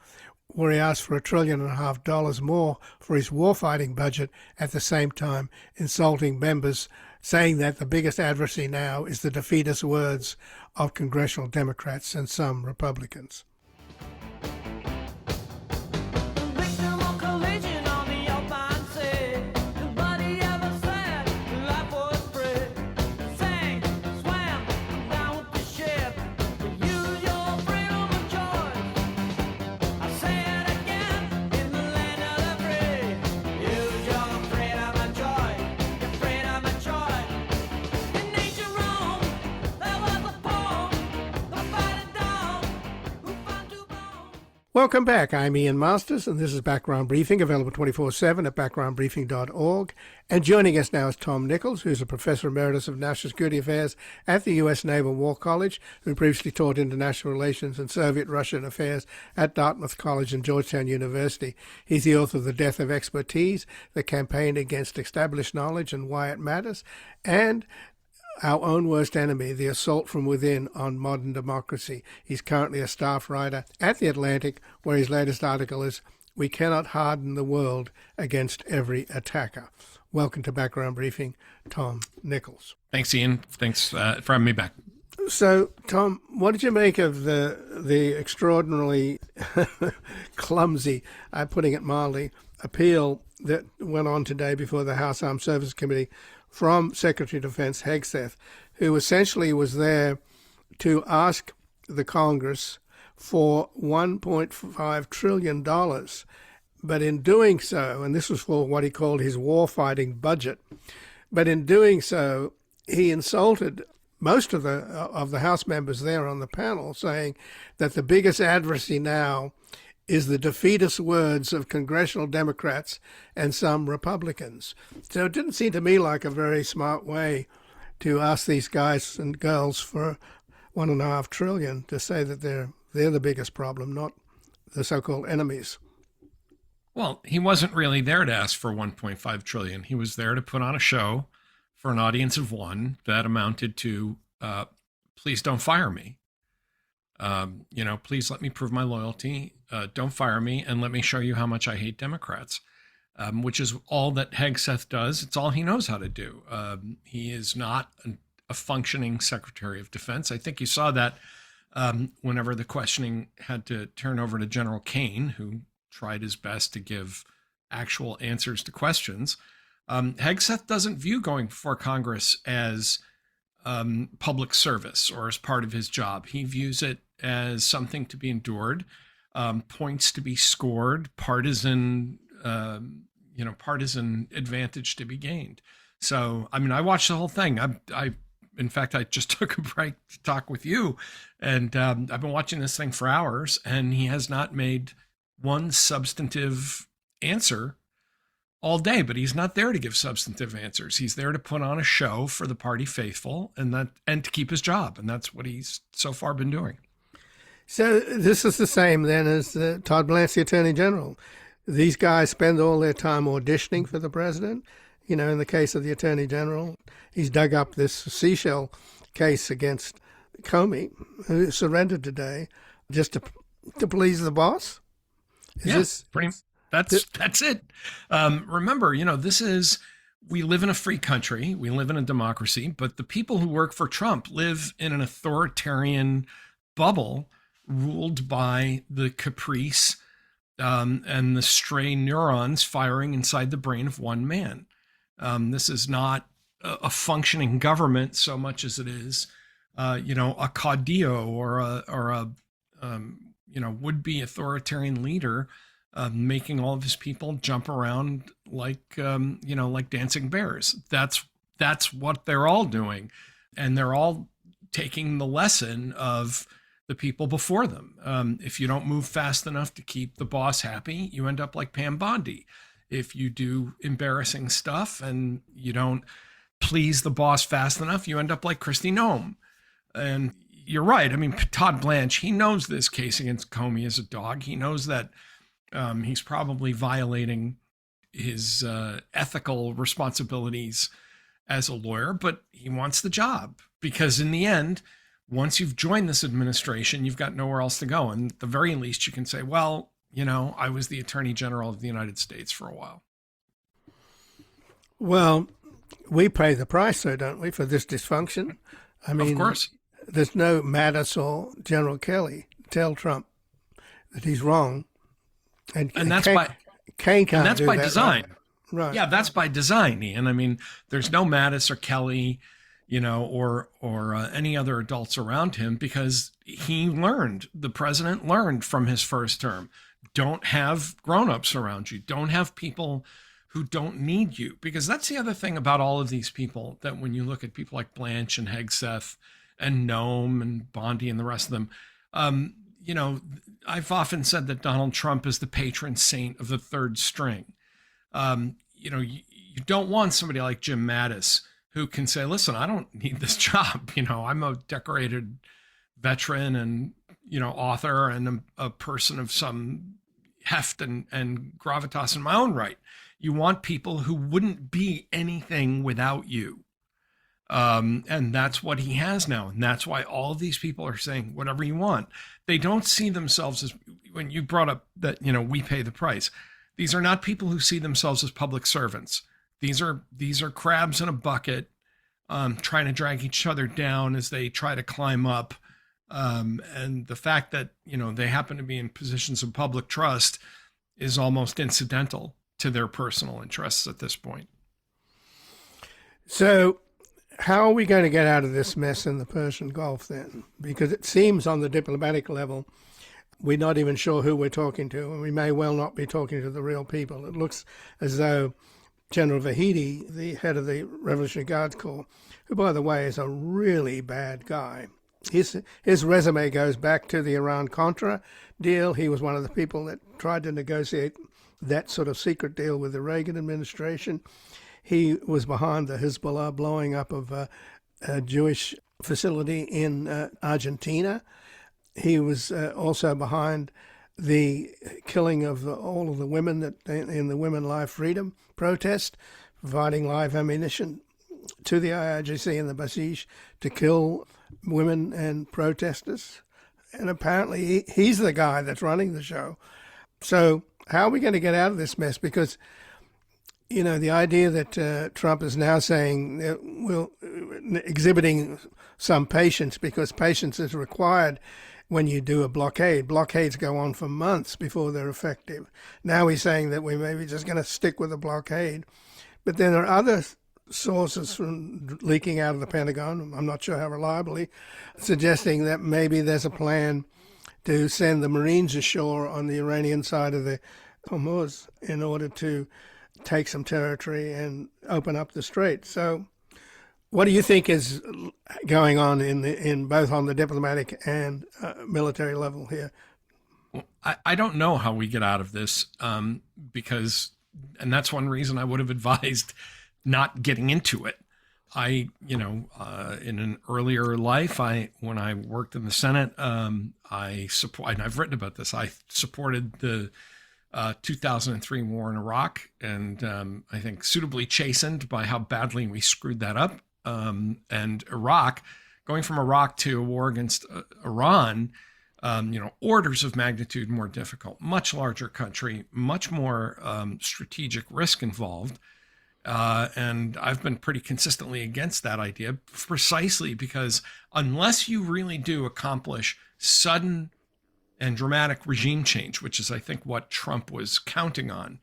where he asked for $1.5 trillion more for his warfighting budget, at the same time insulting members, saying that the biggest adversary now is the defeatist words of congressional Democrats and some Republicans. Welcome back. I'm Ian Masters, and this is Background Briefing, available 24/7 at backgroundbriefing.org. And joining us now is Tom Nichols, who's a Professor Emeritus of National Security Affairs at the U.S. Naval War College, who previously taught international relations and Soviet-Russian affairs at Dartmouth College and Georgetown University. He's the author of The Death of Expertise, The Campaign Against Established Knowledge and Why It Matters, and Our Own Worst Enemy, The Assault from Within on Modern Democracy. He's currently a staff writer at The Atlantic, where his latest article is We Cannot Harden the World Against Every Attacker. Welcome to Background Briefing, Tom Nichols. Thanks, Ian. Thanks for having me back. So, Tom, what did you make of the extraordinarily clumsy, I'm putting it mildly, appeal that went on today before the House Armed Services Committee from Secretary of Defense Hegseth, who essentially was there to ask the Congress for $1.5 trillion. But in doing so, and this was for what he called his war-fighting budget, but in doing so, he insulted most of the House members there on the panel, saying that the biggest adversary now is the defeatist words of congressional Democrats and some Republicans. So it didn't seem to me like a very smart way to ask these guys and girls for $1.5 trillion, to say that they're the biggest problem, not the so-called enemies. Well, he wasn't really there to ask for 1.5 trillion. He was there to put on a show for an audience of one that amounted to, please don't fire me. Please let me prove my loyalty. Don't fire me, and let me show you how much I hate Democrats, which is all that Hegseth does. It's all he knows how to do. He is not a functioning Secretary of Defense. I think you saw that whenever the questioning had to turn over to General Kane, who tried his best to give actual answers to questions. Hegseth doesn't view going before Congress as public service or as part of his job. He views it as something to be endured, points to be scored, partisan advantage to be gained. So, I mean, I watched the whole thing. In fact, I just took a break to talk with you, and I've been watching this thing for hours, and he has not made one substantive answer all day, but he's not there to give substantive answers. He's there to put on a show for the party faithful and to keep his job. And that's what he's so far been doing. So this is the same then as Todd Blanche, the Attorney General. These guys spend all their time auditioning for the president. You know, in the case of the Attorney General, he's dug up this seashell case against Comey, who surrendered today just to please the boss. That's it. Remember, we live in a free country. We live in a democracy, but the people who work for Trump live in an authoritarian bubble ruled by the caprice and the stray neurons firing inside the brain of one man. This is not a functioning government so much as it is, a caudillo or a would-be authoritarian leader making all of his people jump around like dancing bears. That's what they're all doing. And they're all taking the lesson of the people before them. If you don't move fast enough to keep the boss happy, you end up like Pam Bondi. If you do embarrassing stuff and you don't please the boss fast enough, you end up like Kristi Noem. And you're right. I mean, Todd Blanche, he knows this case against Comey is a dog. He knows that he's probably violating his ethical responsibilities as a lawyer, but he wants the job because in the end, once you've joined this administration, you've got nowhere else to go. And at the very least, you can say, well, I was the Attorney General of the United States for a while. Well, we pay the price, though, don't we, for this dysfunction? I mean, of course. There's no Mattis or General Kelly tell Trump that he's wrong. And that's Kane can't that's do by that, design. Right. Yeah, that's by design, Ian. I mean, there's no Mattis or Kelly, or any other adults around him because the president learned from his first term. Don't have grown-ups around you. Don't have people who don't need you. Because that's the other thing about all of these people, that when you look at people like Blanche and Hegseth and Noem and Bondi and the rest of them, you know, I've often said that Donald Trump is the patron saint of the third string. You know, you don't want somebody like Jim Mattis who can say, listen, I don't need this job. You know, I'm a decorated veteran and, you know, author and a person of some heft and gravitas in my own right. You want people who wouldn't be anything without you. And that's what he has now. And that's why all these people are saying whatever you want. They don't see themselves as, when you brought up that, you know, we pay the price. These are not people who see themselves as public servants. These are crabs in a bucket, trying to drag each other down as they try to climb up. And the fact that, you know, they happen to be in positions of public trust is almost incidental to their personal interests at this point. So how are we going to get out of this mess in the Persian Gulf then? Because it seems on the diplomatic level, we're not even sure who we're talking to, and we may well not be talking to the real people. It looks as though General Vahidi, the head of the Revolutionary Guards Corps, who, by the way, is a really bad guy. His resume goes back to the Iran-Contra deal. He was one of the people that tried to negotiate that sort of secret deal with the Reagan administration. He was behind the Hezbollah blowing up of a Jewish facility in Argentina. He was also behind the killing of all of the women that in the Women Live Freedom protest, providing live ammunition to the IRGC and the Basij to kill women and protesters. And apparently he's the guy that's running the show. So how are we going to get out of this mess? Because, you know, the idea that Trump is now saying exhibiting some patience, because patience is required when you do a blockade. Blockades go on for months before they're effective. Now he's saying that we may be just going to stick with the blockade. But then there are other sources from leaking out of the Pentagon, I'm not sure how reliably, suggesting that maybe there's a plan to send the Marines ashore on the Iranian side of the Hormuz in order to take some territory and open up the strait. So what do you think is going on in both on the diplomatic and military level here? Well, I don't know how we get out of this because, and that's one reason I would have advised not getting into it. In an earlier life, when I worked in the Senate, and I've written about this, I supported the 2003 war in Iraq, and I think suitably chastened by how badly we screwed that up. And Iraq, going from Iraq to a war against Iran, orders of magnitude more difficult, much larger country, much more strategic risk involved. And I've been pretty consistently against that idea, precisely because unless you really do accomplish sudden and dramatic regime change, which is, I think, what Trump was counting on,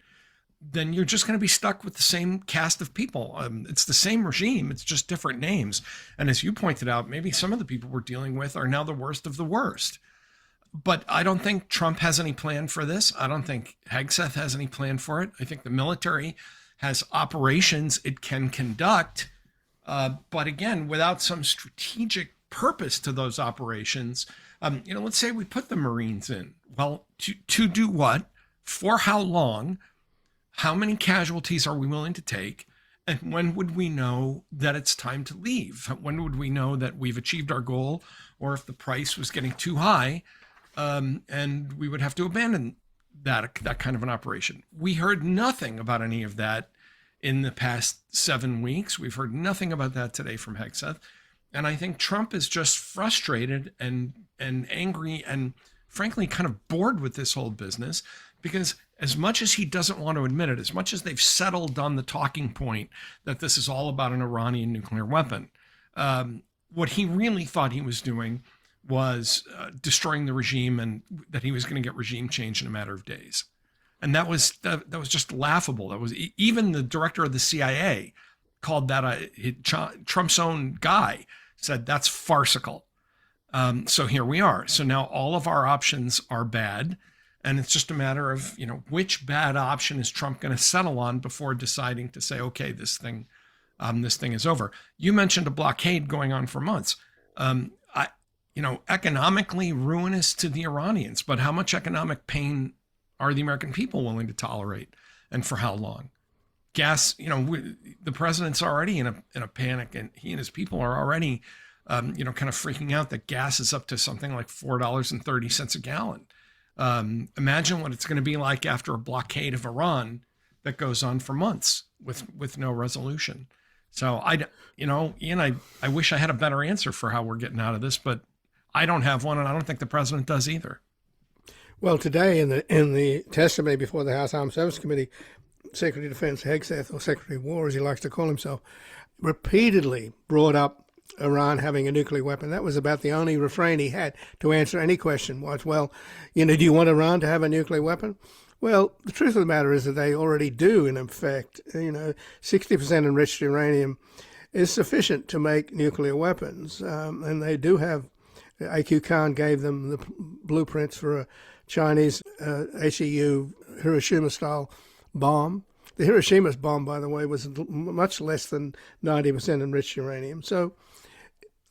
then you're just going to be stuck with the same cast of people. It's the same regime, it's just different names. And as you pointed out, maybe some of the people we're dealing with are now the worst of the worst. But I don't think Trump has any plan for this. I don't think Hegseth has any plan for it. I think the military has operations it can conduct, but again, without some strategic purpose to those operations. Let's say we put the Marines in. Well, to do what? For how long? How many casualties are we willing to take? And when would we know that it's time to leave? When would we know that we've achieved our goal, or if the price was getting too high, and we would have to abandon that kind of an operation? We heard nothing about any of that in the past 7 weeks. We've heard nothing about that today from Hegseth. And I think Trump is just frustrated and angry and frankly kind of bored with this whole business, because as much as he doesn't want to admit it, as much as they've settled on the talking point that this is all about an Iranian nuclear weapon, what he really thought he was doing was destroying the regime, and that he was going to get regime change in a matter of days. And that was just laughable. That was, even the director of the CIA called that Trump's own guy said that's farcical. So here we are. So now all of our options are bad, and it's just a matter of which bad option is Trump going to settle on before deciding to say, okay, this thing is over. You mentioned a blockade going on for months. economically ruinous to the Iranians. But how much economic pain are the American people willing to tolerate, and for how long? Gas, the president's already in a panic, and he and his people are already, kind of freaking out that gas is up to something like $4.30 a gallon. Imagine what it's going to be like after a blockade of Iran that goes on for months with no resolution. So Ian, I wish I had a better answer for how we're getting out of this, but I don't have one, and I don't think the president does either. Well, today in the testimony before the House Armed Services Committee, Secretary of Defense Hegseth, or Secretary of War as he likes to call himself, repeatedly brought up Iran having a nuclear weapon. That was about the only refrain he had to answer any question was, well, do you want Iran to have a nuclear weapon? Well, the truth of the matter is that they already do, in effect. 60% enriched uranium is sufficient to make nuclear weapons. And they do have, A.Q. Khan gave them the blueprints for a Chinese HEU Hiroshima-style bomb. The Hiroshima bomb, by the way, was much less than 90% enriched uranium. So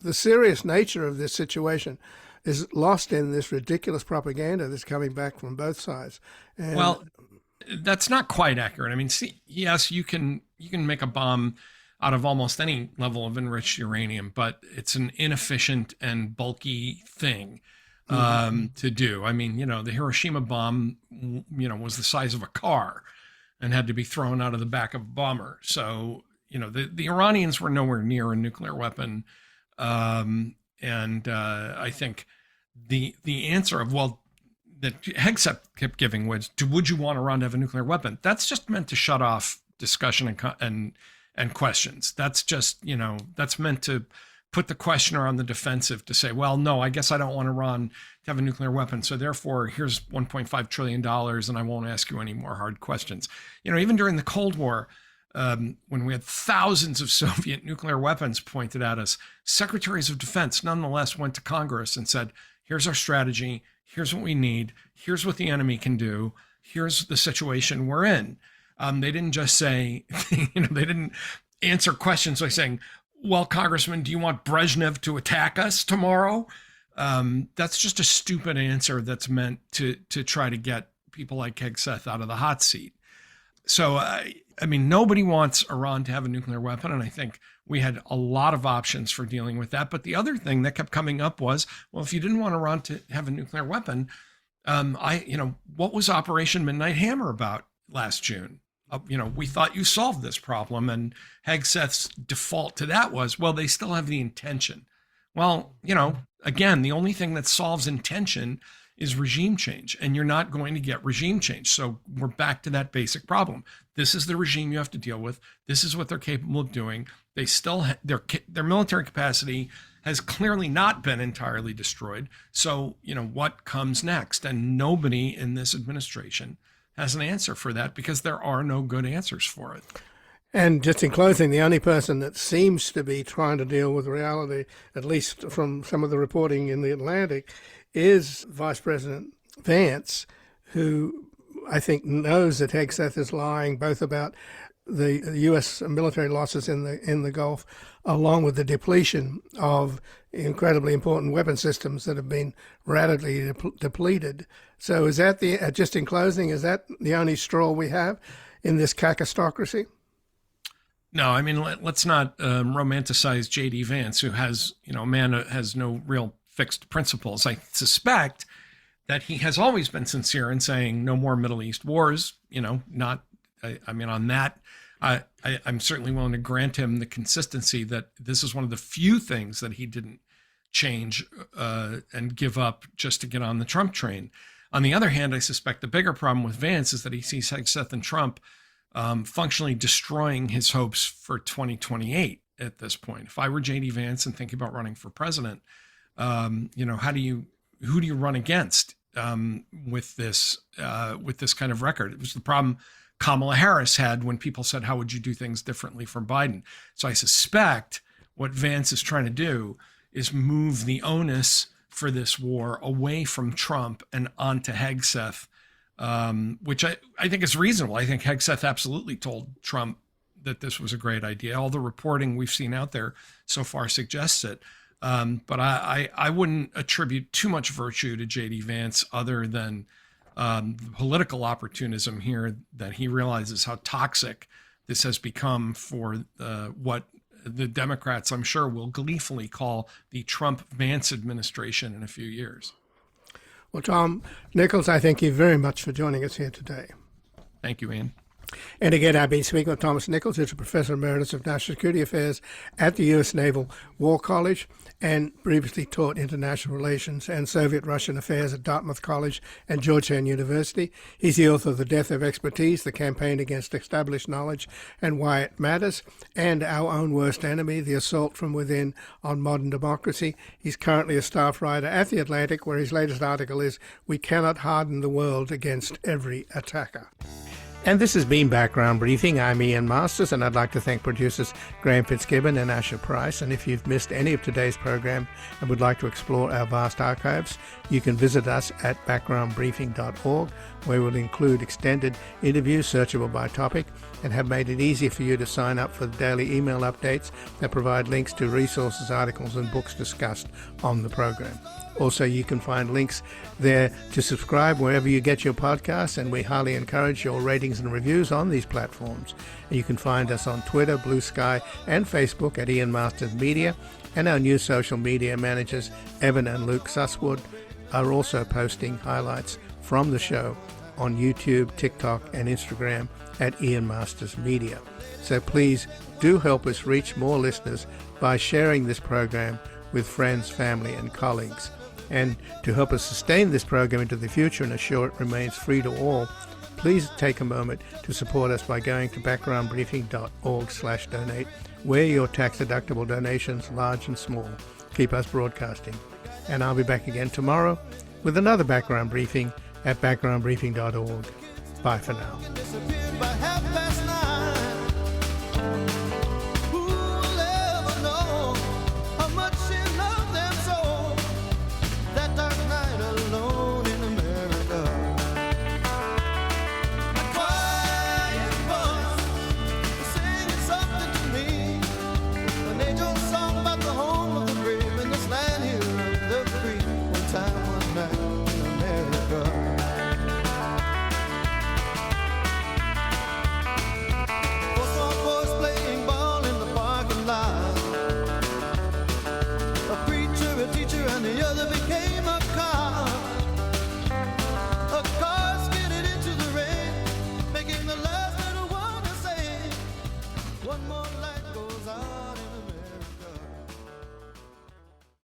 the serious nature of this situation is lost in this ridiculous propaganda that's coming back from both sides. And well, that's not quite accurate. I mean, yes, you can make a bomb out of almost any level of enriched uranium, but it's an inefficient and bulky thing to do. I mean, the Hiroshima bomb, was the size of a car and had to be thrown out of the back of a bomber. So, the Iranians were nowhere near a nuclear weapon. And I think the answer of, that Hegseth kept giving was, would you want Iran to have a nuclear weapon? That's just meant to shut off discussion and questions. That's just, that's meant to put the questioner on the defensive to say, well, no, I guess I don't want Iran to have a nuclear weapon. So therefore, here's $1.5 trillion and I won't ask you any more hard questions. Even during the Cold War, when we had thousands of Soviet nuclear weapons pointed at us, secretaries of defense nonetheless went to Congress and said, here's our strategy. Here's what we need. Here's what the enemy can do. Here's the situation we're in. They didn't just say, they didn't answer questions by saying, well, Congressman, do you want Brezhnev to attack us tomorrow? That's just a stupid answer that's meant to try to get people like Hegseth out of the hot seat. So, I mean, nobody wants Iran to have a nuclear weapon, and I think we had a lot of options for dealing with that. But the other thing that kept coming up was, well, if you didn't want Iran to have a nuclear weapon, what was Operation Midnight Hammer about last June? We thought you solved this problem, and Hegseth's default to that was, well, they still have the intention. Well, again, the only thing that solves intention is regime change, and you're not going to get regime change. So we're back to that basic problem. This is the regime you have to deal with. This is what they're capable of doing. They still their military capacity has clearly not been entirely destroyed. So, what comes next? And nobody in this administration has an answer for that, because there are no good answers for it. And just in closing, the only person that seems to be trying to deal with reality, at least from some of the reporting in the Atlantic, is Vice President Vance, who I think knows that Hegseth is lying both about the U.S. military losses in the Gulf, along with the depletion of incredibly important weapon systems that have been radically depleted. So is that just in closing, is that the only straw we have in this cacostocracy? No, I mean, let's not romanticize J.D. Vance, who has, a man who has no real fixed principles. I suspect that he has always been sincere in saying no more Middle East wars, on that, I'm certainly willing to grant him the consistency that this is one of the few things that he didn't change and give up just to get on the Trump train. On the other hand, I suspect the bigger problem with Vance is that he sees Hegseth and Trump functionally destroying his hopes for 2028 at this point. If I were J.D. Vance and thinking about running for president, who do you run against with this kind of record? It was the problem Kamala Harris had when people said, how would you do things differently from Biden? So I suspect what Vance is trying to do is move the onus for this war away from Trump and onto Hegseth, which I think is reasonable. I think Hegseth absolutely told Trump that this was a great idea. All the reporting we've seen out there so far suggests it. But I wouldn't attribute too much virtue to J.D. Vance other than the political opportunism here, that he realizes how toxic this has become for what the Democrats, I'm sure, will gleefully call the Trump-Vance administration in a few years. Well, Tom Nichols, I thank you very much for joining us here today. Thank you, Ian. And again, I've been speaking with Thomas Nichols, who's a Professor Emeritus of National Security Affairs at the U.S. Naval War College and previously taught international relations and Soviet-Russian affairs at Dartmouth College and Georgetown University. He's the author of The Death of Expertise, The Campaign Against Established Knowledge and Why It Matters, and Our Own Worst Enemy, The Assault from Within on Modern Democracy. He's currently a staff writer at The Atlantic, where his latest article is We Cannot Harden the World Against Every Attacker. And this has been Background Briefing. I'm Ian Masters, and I'd like to thank producers Graham Fitzgibbon and Asher Price. And if you've missed any of today's program and would like to explore our vast archives, you can visit us at backgroundbriefing.org, where we'll include extended interviews searchable by topic and have made it easy for you to sign up for the daily email updates that provide links to resources, articles, and books discussed on the program. Also, you can find links there to subscribe wherever you get your podcasts, and we highly encourage your ratings and reviews on these platforms. And you can find us on Twitter, Blue Sky, and Facebook at Ian Masters Media, and our new social media managers, Evan and Luke Susswood, are also posting highlights from the show on YouTube, TikTok, and Instagram at Ian Masters Media. So please do help us reach more listeners by sharing this program with friends, family, and colleagues. And to help us sustain this program into the future and assure it remains free to all, please take a moment to support us by going to backgroundbriefing.org/donate, where your tax-deductible donations, large and small, keep us broadcasting. And I'll be back again tomorrow with another Background Briefing at backgroundbriefing.org. Bye for now.